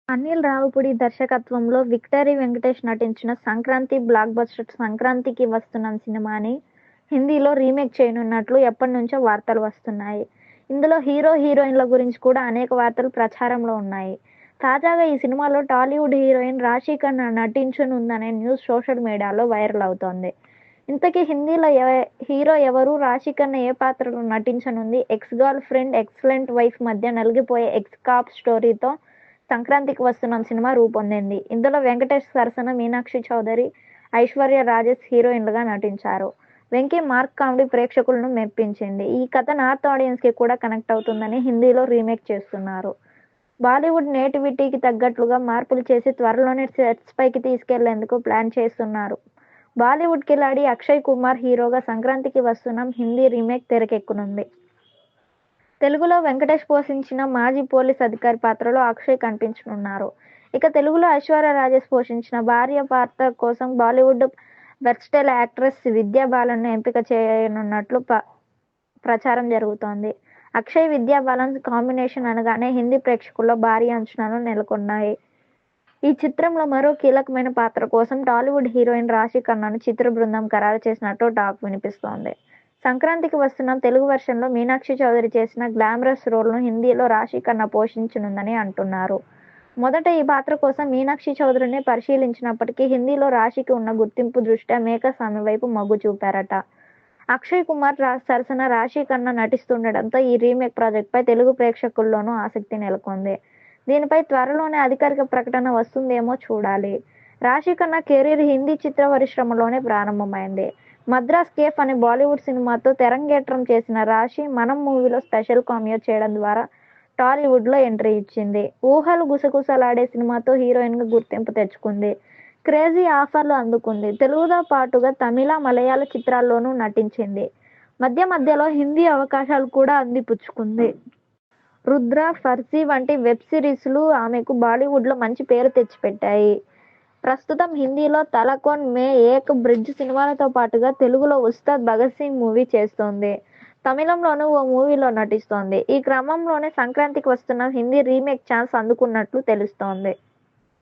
అనిల్ రావిపూడి దర్శకత్వంలో విక్టరీ వెంకటేష్ నటించిన Sankranti block buster 'సంక్రాంతికి వస్తున్నాం' సినిమాని హిందీలో రీమేక్ చేయనున్నట్లు ఎప్పటినుంచో వార్తలు వస్తున్నాయి. ఇందులో హీరో, హీరోయిన్ల గురించి కూడా అనేక వార్తలు ప్రచారంలో ఉన్నాయి. తాజాగా ఈ సినిమాలో టాలీవుడ్ హీరోయిన్ రాశీ ఖన్నా నటించనుందనే న్యూస్ సోషల్ మీడియాలో వైరల్ అవుతోంది. ఇంతకీ హిందీలో హీరో ఎవరు? రాశీ ఖన్నా ఏ పాత్రలో నటించనుంది? Ex girl friend, excellent wife మధ్య నలిగిపోయే ఎక్స్ కాప్ స్టోరీతో 'సంక్రాంతికి వస్తున్నాం' సినిమా రూపొందింది. ఇందులో వెంకటేష్ సరసన మీనాక్షి చౌదరి, ఐశ్వర్య రాజేష్ హీరోయిన్లుగా నటించారు. వెంకీ మార్క్ కామెడీ ప్రేక్షకులను మెప్పించింది. ఈ కథ నార్త్ ఆడియన్స్కి కూడా కనెక్ట్ అవుతుందని హిందీలో రీమేక్ చేస్తున్నారు. బాలీవుడ్ నేటివిటీకి తగ్గట్లుగా మార్పులు చేసి త్వరలోనే సెట్స్ పైకి తీసుకెళ్లేందుకు ప్లాన్ చేస్తున్నారు. బాలీవుడ్ కిలాడి అక్షయ్ కుమార్ హీరోగా 'సంక్రాంతికి వస్తున్నాం' హిందీ రీమేక్ తెరకెక్కనుంది. తెలుగులో వెంకటేష్ పోషించిన మాజీ పోలీస్ అధికారి పాత్రలో అక్షయ్ కనిపించనున్నారు. ఇక తెలుగులో ఐశ్వర్య రాజేష్ పోషించిన భార్య పాత్ర కోసం బాలీవుడ్ వెర్సటైల్ యాక్ట్రెస్ విద్యా బాలన్ను ఎంపిక చేయనున్నట్లు ప్రచారం జరుగుతోంది. అక్షయ్, విద్యా బాలన్ కాంబినేషన్ అనగానే హిందీ ప్రేక్షకుల్లో భారీ అంచనాలు నెలకొన్నాయి. ఈ చిత్రంలో మరో కీలకమైన పాత్ర కోసం టాలీవుడ్ హీరోయిన్ రాశీ ఖన్నాను చిత్ర బృందం ఖరారు చేసినట్టు టాక్ వినిపిస్తోంది. సంక్రాంతికి వస్తున్నాం తెలుగు వెర్షన్లో మీనాక్షి చౌదరి చేసిన గ్లామరస్ రోల్ను హిందీలో రాశీ ఖన్నా పోషించనుందని అంటున్నారు. మొదట ఈ పాత్ర కోసం మీనాక్షి చౌదరిని పరిశీలించినప్పటికీ హిందీలో రాశీకి ఉన్న గుర్తింపు దృష్ట్యా మేకర్స్ ఆమె వైపు మొగ్గు చూపారట. అక్షయ్ కుమార్ సరసన రాశీ ఖన్నా నటిస్తుండటంతో ఈ రీమేక్ ప్రాజెక్టుపై తెలుగు ప్రేక్షకుల్లోనూ ఆసక్తి నెలకొంది. దీనిపై త్వరలోనే అధికారిక ప్రకటన వస్తుందేమో చూడాలి. రాశీ ఖన్నా కెరీర్ హిందీ చిత్ర పరిశ్రమలోనే ప్రారంభమైంది. మద్రాస్ కేఫ్ అనే బాలీవుడ్ సినిమాతో తెరంగేట్రం చేసిన రాశి 'మనం' మూవీలో స్పెషల్ కామియో చేయడం ద్వారా టాలీవుడ్లో ఎంట్రీ ఇచ్చింది. ఊహలు గుసగుసలాడే సినిమాతో హీరోయిన్గా గుర్తింపు తెచ్చుకుంది. క్రేజీ ఆఫర్లు అందుకుంది. తెలుగుతో పాటుగా తమిళ, మలయాళ చిత్రాల్లోనూ నటించింది. మధ్యలో హిందీ అవకాశాలు కూడా అందిపుచ్చుకుంది. 'రుద్ర', 'ఫర్జీ' వంటి వెబ్ సిరీస్లు ఆమెకు బాలీవుడ్లో మంచి పేరు తెచ్చిపెట్టాయి. ప్రస్తుతం హిందీలో 'తలకోన్ మే ఏక్', 'బ్రిడ్జ్' సినిమాలతో పాటుగా తెలుగులో 'ఉస్తాద్ భగత్ సింగ్' మూవీ చేస్తోంది. తమిళంలోనూ ఓ మూవీలో నటిస్తోంది. ఈ క్రమంలోనే 'సంక్రాంతికి వస్తున్నాం' హిందీ రీమేక్ ఛాన్స్ అందుకున్నట్లు తెలుస్తోంది.